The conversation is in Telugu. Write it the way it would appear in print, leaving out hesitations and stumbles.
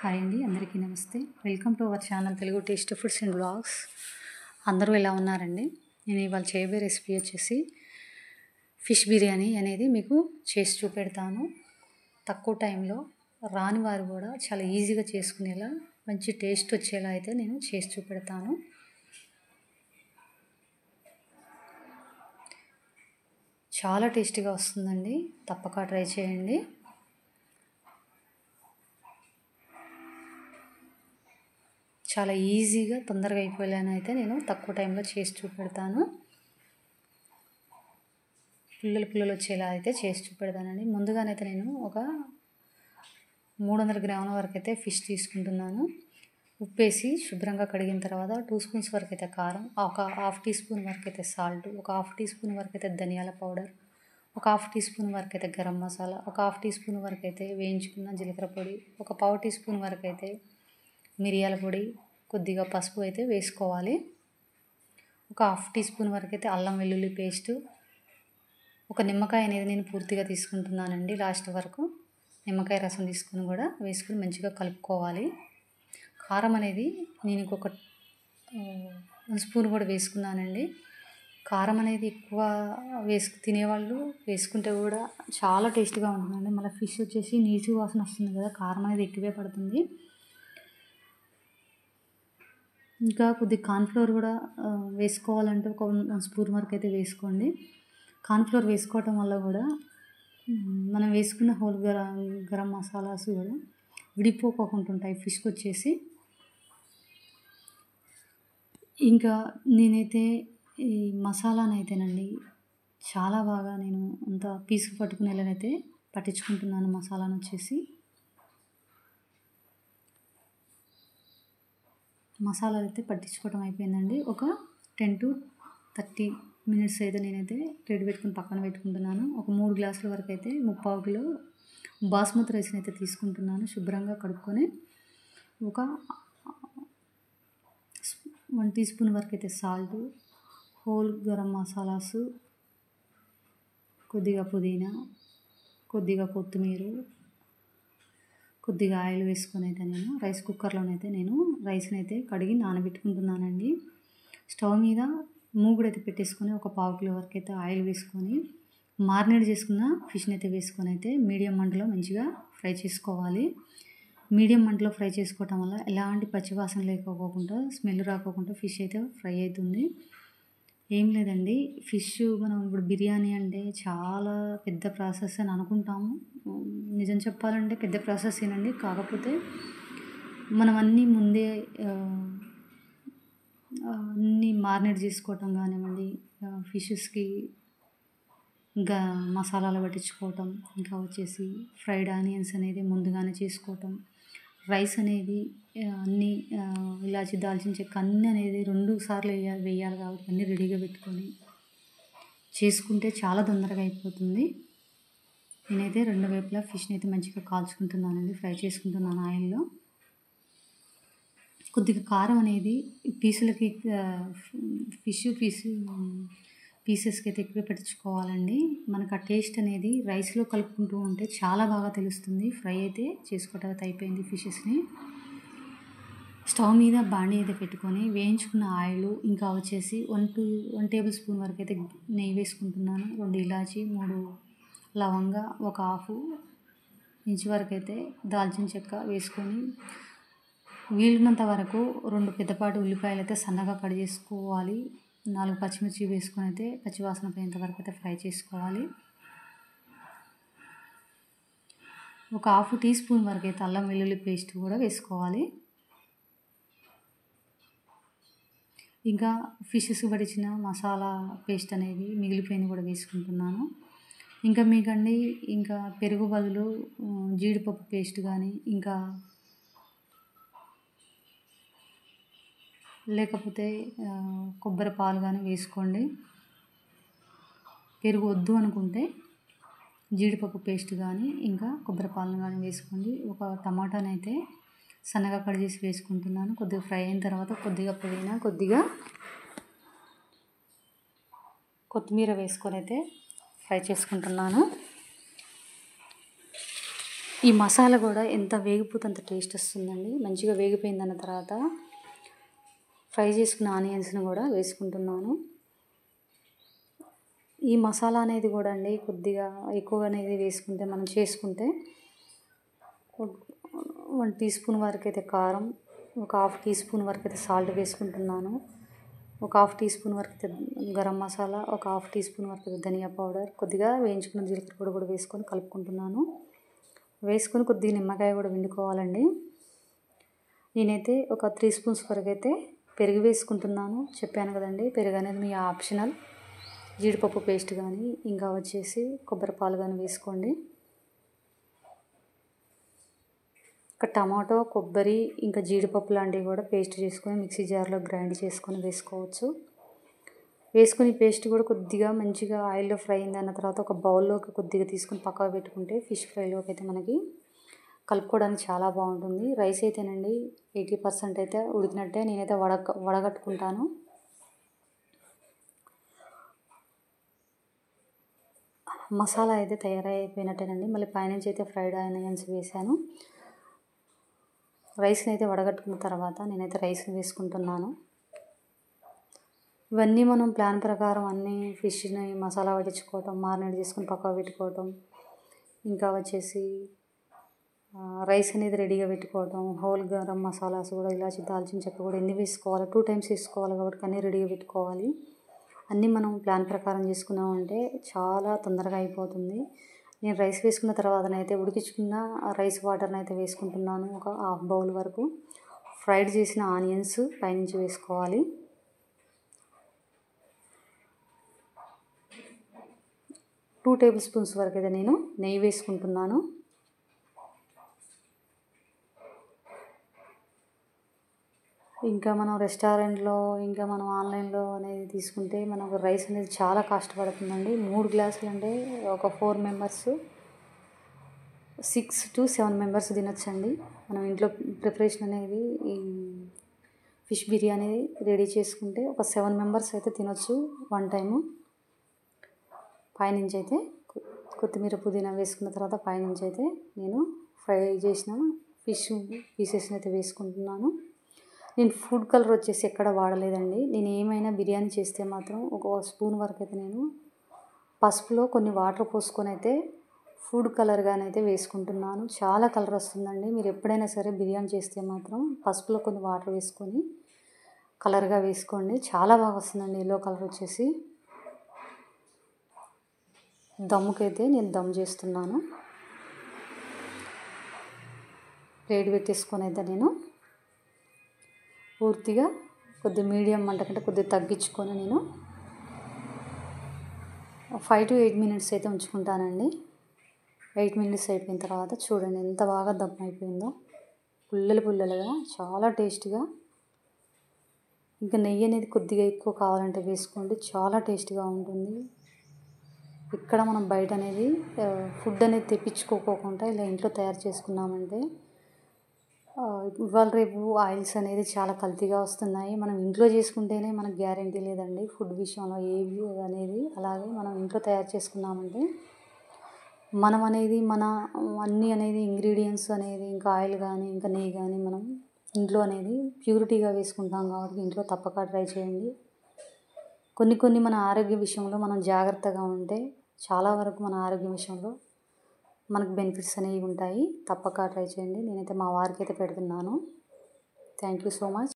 హాయ్ అండి, అందరికీ నమస్తే. Welcome to our channel Telugu tasty foods and vlogs. అందరూ ఎలా ఉన్నారండి? నేను ఇవాళ చేయబోయే రెసిపీ వచ్చేసి ఫిష్ బిర్యానీ అనేది మీకు చేసి చూపెడతాను. తక్కువ టైంలో రాని వారు కూడా చాలా ఈజీగా చేసుకునేలా మంచి టేస్ట్ వచ్చేలా అయితే నేను చేసి చూపెడతాను. చాలా టేస్టీగా వస్తుందండి, తప్పక ట్రై చేయండి. చాలా ఈజీగా తొందరగా అయిపోయేలానైతే అయితే నేను తక్కువ టైంలో చేసి చూపెడతాను. పుల్లలు వచ్చేలా అయితే చేసి చూపెడతానండి. ముందుగానైతే నేను ఒక 300 గ్రాముల వరకు అయితే ఫిష్ తీసుకుంటున్నాను. ఉప్పేసి శుభ్రంగా కడిగిన తర్వాత 2 స్పూన్స్ వరకు అయితే కారం, ఒక హాఫ్ టీ స్పూన్ వరకు అయితే సాల్ట్, ఒక హాఫ్ టీ స్పూన్ వరకు అయితే ధనియాల పౌడర్, ఒక హాఫ్ టీ స్పూన్ వరకు అయితే గరం మసాలా, ఒక హాఫ్ టీ స్పూన్ వరకు అయితే వేయించుకున్న జీలకర్ర పొడి, ఒక పావు టీ స్పూన్ వరకు అయితే మిరియాల పొడి, కొద్దిగా పసుపు అయితే వేసుకోవాలి. ఒక హాఫ్ టీ స్పూన్ వరకు అయితే అల్లం వెల్లుల్లి పేస్టు, ఒక నిమ్మకాయ అనేది నేను పూర్తిగా తీసుకుంటున్నానండి. లాస్ట్ వరకు నిమ్మకాయ రసం తీసుకుని కూడా వేసుకుని మంచిగా కలుపుకోవాలి. కారం అనేది నేను ఇంకొక 1 స్పూన్ కూడా వేసుకున్నానండి. కారం అనేది ఎక్కువ తినేవాళ్ళు వేసుకుంటే కూడా చాలా టేస్ట్గా ఉంటుందండి. మళ్ళీ ఫిష్ వచ్చేసి నీచు వాసన వస్తుంది కదా, కారం అనేది ఎక్కువే పడుతుంది. ఇంకా కొద్దిగా కార్న్ఫ్లోర్ కూడా వేసుకోవాలంటే ఒక 1 స్పూన్ వరకు అయితే వేసుకోండి. కార్న్ఫ్లోర్ వేసుకోవటం వల్ల కూడా మనం వేసుకున్న హోల్ గరం మసాలాస్ కూడా విడిపోకుండా ఉంటాయి ఫిష్కి వచ్చేసి. ఇంకా నేనైతే ఈ మసాలానైతేనండి చాలా బాగా నేను అంత పీసుకు పట్టుకునేలానైతే పట్టించుకుంటున్నాను. మసాలాను వచ్చేసి మసాలా అయితే పట్టించుకోవడం అయిపోయిందండి. ఒక 10 to 30 మినిట్స్ అయితే నేనైతే రెడీ పెట్టుకుని పక్కన పెట్టుకుంటున్నాను. ఒక 3 గ్లాసుల వరకు అయితే 3/4 కిలో బాస్మతి రైస్ని అయితే తీసుకుంటున్నాను. శుభ్రంగా కడుక్కొని ఒక 1 టీ స్పూన్ వరకు అయితే సాల్ట్, హోల్ గరం మసాలాసు, కొద్దిగా పుదీనా, కొద్దిగా కొత్తిమీర, కొద్దిగా ఆయిల్ వేసుకొని అయితే నేను రైస్ కుక్కర్లోనైతే నేను రైస్ని అయితే కడిగి నానబెట్టుకుంటున్నానండి. స్టవ్ మీద మూగుడైతే పెట్టేసుకొని ఒక 1/4 కిలో వరకు అయితే ఆయిల్ వేసుకొని మారినేట్ చేసుకున్న ఫిష్ని అయితే వేసుకొని అయితే మీడియం మంటలో మంచిగా ఫ్రై చేసుకోవాలి. మీడియం మంటలో ఫ్రై చేసుకోవటం వల్ల ఎలాంటి పచ్చివాసన లేకపోకుండా, స్మెల్ రాకోకుండా ఫిష్ అయితే ఫ్రై అవుతుంది. ఏం లేదండి, ఫిష్ మనం ఇప్పుడు బిర్యానీ అంటే చాలా పెద్ద ప్రాసెస్ అని అనుకుంటాము. నిజం చెప్పాలంటే పెద్ద ప్రాసెస్ ఏనండి. కాకపోతే మనం అన్నీ ముందే అన్నీ మారినేట్ చేసుకోవటం కానివ్వండి, ఫిషెస్కి ఇంకా మసాలాలు పట్టించుకోవటం, ఇంకా వచ్చేసి ఫ్రైడ్ ఆనియన్స్ అనేది ముందుగానే చేసుకోవటం, రైస్ అనేది అన్నీ ఇలాచి దాల్చిన చెక్క అన్నీ అనేది 2 సార్లు వేయాలి కాబట్టి అన్నీ రెడీగా పెట్టుకొని చేసుకుంటే చాలా తొందరగా అయిపోతుంది. నేనైతే 2 వైపులా ఫిష్ని అయితే మంచిగా కాల్చుకుంటున్నానండి, ఫ్రై చేసుకుంటున్నాను ఆయిల్లో. కొద్దిగా కారం అనేది పీసులకి పీసెస్కి అయితే ఎక్కువ పట్టించుకోవాలండి. మనకు ఆ టేస్ట్ అనేది రైస్లో కలుపుకుంటూ ఉంటే చాలా బాగా తెలుస్తుంది. ఫ్రై అయితే చేసుకోవటం అయితే అయిపోయింది ఫిషెస్ని. స్టవ్ మీద బాండీ అయితే పెట్టుకొని వేయించుకున్న ఆయిల్, ఇంకా వచ్చేసి 1 టేబుల్ స్పూన్ వరకు అయితే నెయ్యి వేసుకుంటున్నాను. 2 ఇలాచి, 3 లవంగా, ఒక హాఫ్ ఇంచు వరకు అయితే దాల్చిన చెక్క వేసుకొని వీలున్నంత వరకు 2 పెద్దపాటి ఉల్లిపాయలు అయితే సన్నగా కట్ చేసుకోవాలి. 4 పచ్చిమిర్చి వేసుకొని అయితే పచ్చివాసన పోయేంత వరకు అయితే ఫ్రై చేసుకోవాలి. ఒక హాఫ్ టీ స్పూన్ వరకు అయితే అల్లం వెల్లుల్లి పేస్ట్ కూడా వేసుకోవాలి. ఇంకా ఫిషెస్ పడిచిన మసాలా పేస్ట్ అనేది మిగిలిపోయిన కూడా వేసుకుంటున్నాను. ఇంకా మీకండి ఇంకా పెరుగు బదులు జీడిపప్పు పేస్ట్ కానీ, ఇంకా లేకపోతే కొబ్బరి పాలు కానీ వేసుకోండి. పెరుగు వద్దు అనుకుంటే జీడిపప్పు పేస్ట్ కానీ, ఇంకా కొబ్బరి పాలను కానీ వేసుకోండి. ఒక టమాటాని అయితే సన్నగా కట్ చేసి వేసుకుంటున్నాను. కొద్దిగా ఫ్రై అయిన తర్వాత కొద్దిగా పుదీనా, కొద్దిగా కొత్తిమీర వేసుకొని అయితే ఫ్రై చేసుకుంటున్నాను. ఈ మసాలా కూడా ఎంత వేగిపోతే అంత టేస్ట్ వస్తుందండి. మంచిగా వేగిపోయిందన్న తర్వాత ఫ్రై చేసుకున్న ఆనియన్స్ని కూడా వేసుకుంటున్నాను. ఈ మసాలా అనేది కూడా అండి కొద్దిగా ఎక్కువగా అనేది వేసుకుంటే మనం చేసుకుంటే 1 టీ స్పూన్ వరకు అయితే కారం, ఒక హాఫ్ టీ స్పూన్ వరకు అయితే సాల్ట్ వేసుకుంటున్నాను. ఒక హాఫ్ టీ స్పూన్ వరకు అయితే గరం మసాలా, ఒక హాఫ్ టీ స్పూన్ వరకు అయితే ధనియా పౌడర్, కొద్దిగా వేయించుకున్న జీలకర్ర పొడి కూడా వేసుకొని కలుపుకుంటున్నాను. వేసుకొని కొద్దిగా నిమ్మకాయ కూడా పిండుకోవాలండి. నేనైతే ఒక 3 స్పూన్స్ వరకు అయితే పెరుగు వేసుకుంటున్నాను. చెప్పాను కదండి, పెరుగు అనేది మీ ఆప్షనల్. జీడిపప్పు పేస్ట్ కానీ ఇంకా వచ్చేసి కొబ్బరి పాలు కానీ వేసుకోండి. ఒక టమాటో, కొబ్బరి ఇంకా జీడిపప్పు లాంటివి కూడా పేస్ట్ చేసుకొని మిక్సీ జార్లో గ్రైండ్ చేసుకొని వేసుకోవచ్చు. వేసుకొని పేస్ట్ కూడా కొద్దిగా మంచిగా ఆయిల్లో ఫ్రై అయిందన్న తర్వాత ఒక బౌల్లోకి కొద్దిగా తీసుకొని పక్కకు పెట్టుకుంటే ఫిష్ ఫ్రైలోకి అయితే మనకి కలుపుకోవడానికి చాలా బాగుంటుంది. రైస్ అయితేనండి 80% అయితే ఉడికినట్టే. నేనైతే వడగట్టుకుంటాను. మసాలా అయితే తయారైపోయినట్టేనండి. మళ్ళీ పైనుంచి అయితే ఫ్రైడ్ ఆనియన్స్ వేసాను. రైస్ని అయితే వడగట్టుకున్న తర్వాత నేనైతే రైస్ని వేసుకుంటున్నాను. ఇవన్నీ మనం ప్లాన్ ప్రకారం అన్నీ ఫిష్ని మసాలా పట్టించుకోవటం, మారినేట్ చేసుకొని పక్కకు పెట్టుకోవటం, ఇంకా వచ్చేసి రైస్ అనేది రెడీగా పెట్టుకోవటం, హోల్ గరం మసాలాస్ కూడా ఇలాచి దాల్చిన చెక్క కూడా ఎన్ని వేసుకోవాలి, 2 టైమ్స్ వేసుకోవాలి కాబట్టి అన్నీ రెడీగా పెట్టుకోవాలి. అన్నీ మనం ప్లాన్ ప్రకారం చేసుకున్నామంటే చాలా తొందరగా అయిపోతుంది. నేను రైస్ వేసుకున్న తర్వాతనైతే ఉడికించుకున్న రైస్ వాటర్ని అయితే వేసుకుంటున్నాను. ఒక హాఫ్ బౌల్ వరకు ఫ్రైడ్ చేసిన ఆనియన్స్ పైనుంచి వేసుకోవాలి. 2 టేబుల్ స్పూన్స్ వరకు అయితే నేను నెయ్యి వేసుకుంటున్నాను. ఇంకా మనం రెస్టారెంట్లో ఇంకా మనం ఆన్లైన్లో అనేది తీసుకుంటే మనకు రైస్ అనేది చాలా కాస్ట్ పడుతుందండి. 3 గ్లాసులు అంటే ఒక 4 మెంబర్స్, 6 to 7 మెంబర్స్ తినొచ్చండి. మనం ఇంట్లో ప్రిపరేషన్ అనేది ఈ ఫిష్ బిర్యానీ రెడీ చేసుకుంటే ఒక 7 మెంబర్స్ అయితే తినొచ్చు 1 టైము. పైనుంచి అయితే కొత్తిమీర పుదీనా వేసుకున్న తర్వాత పైనుంచి అయితే నేను ఫ్రై చేసిన ఫిష్ పీసెస్ని అయితే వేసుకుంటున్నాను. నేను ఫుడ్ కలర్ వచ్చేసి ఎక్కడ వాడలేదండి. నేను ఏమైనా బిర్యానీ చేస్తే మాత్రం ఒక స్పూన్ వరకు అయితే నేను పసుపులో కొన్ని వాటర్ పోసుకొని అయితే ఫుడ్ కలర్గానైతే వేసుకుంటున్నాను. చాలా కలర్ వస్తుందండి. మీరు ఎప్పుడైనా సరే బిర్యానీ చేస్తే మాత్రం పసుపులో కొన్ని వాటర్ వేసుకొని కలర్గా వేసుకోండి. చాలా బాగా వస్తుందండి ఎల్లో కలర్ వచ్చేసి. దమ్ముకైతే నేను దమ్ చేస్తున్నాను. ప్లేట్ పెట్టేసుకొని అయితే నేను పూర్తిగా కొద్దిగా మీడియం మంట కంటే కొద్దిగా తగ్గించుకొని నేను 5 to 8 మినిట్స్ అయితే ఉంచుకుంటానండి. 8 మినిట్స్ అయిపోయిన తర్వాత చూడండి ఎంత బాగా దమ్ అయిపోయిందో, పుల్లలుగా చాలా టేస్ట్గా. ఇంకా నెయ్యి అనేది కొద్దిగా ఎక్కువ కావాలంటే వేసుకోండి, చాలా టేస్ట్గా ఉంటుంది. ఇక్కడ మనం బయట అనేది ఫుడ్ అనేది తెప్పించుకోకుండా ఇలా ఇంట్లో తయారు చేసుకున్నామంటే ఇవాళ రేపు ఆయిల్స్ అనేది చాలా కల్తీగా వస్తున్నాయి. మనం ఇంట్లో చేసుకుంటేనే మనకు గ్యారంటీ లేదండి ఫుడ్ విషయంలో ఏవి అనేది. అలాగే మనం ఇంట్లో తయారు చేసుకున్నామంటే మనం అనేది మన అన్నీ అనేది ఇంగ్రీడియంట్స్ అనేది ఇంకా ఆయిల్ కానీ ఇంకా నెయ్యి కానీ మనం ఇంట్లో అనేది ప్యూరిటీగా వేసుకుంటాం కాబట్టి ఇంట్లో తప్పక ట్రై చేయండి. కొన్ని మన ఆరోగ్య విషయంలో మనం జాగ్రత్తగా ఉంటే చాలా వరకు మన ఆరోగ్య విషయంలో మనకు బెనిఫిట్స్ అనేవి ఉంటాయి. తప్పక ట్రై చేయండి. నేనైతే మా వారికి అయితే పెడుతున్నాను. Thank you so much.